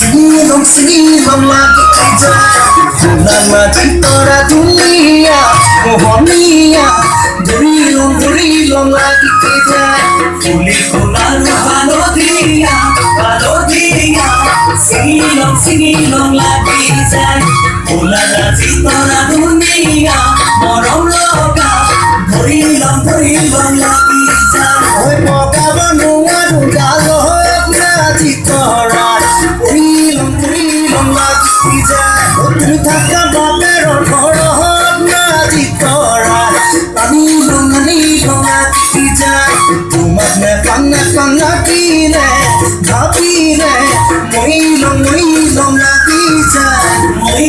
Singilong lagi aja nama tora dunia mohonia Durilong lagi aja Kuli kularu halo dia Singilong lagi aja Ulara tora dunia morong loga Durilong lagi aja Oi moga benua dudalo na tora তুমি থাকা বাপের ঘরত নাজি তরা পানি লঙা কি যায় তোমাক নে পান্না কিনে ভাবিলে মই লং লাগি যায় মই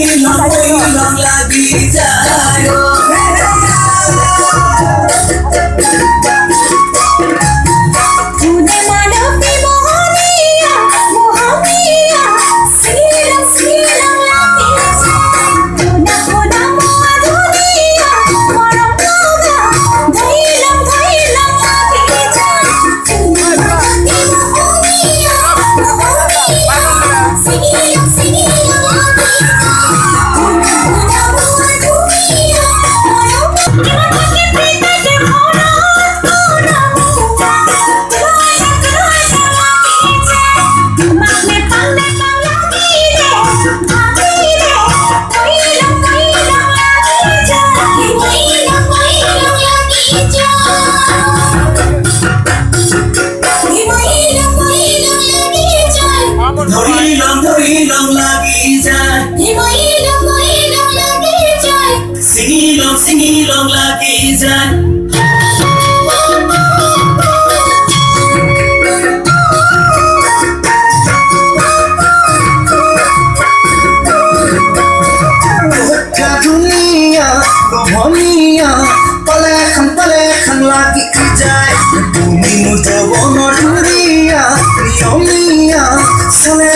লং লাগি যায় Durilong lagi যায় Singilong lagi যায় dunia bohongnya palekan lagi যায় bumi muda wono dunia Niomia sale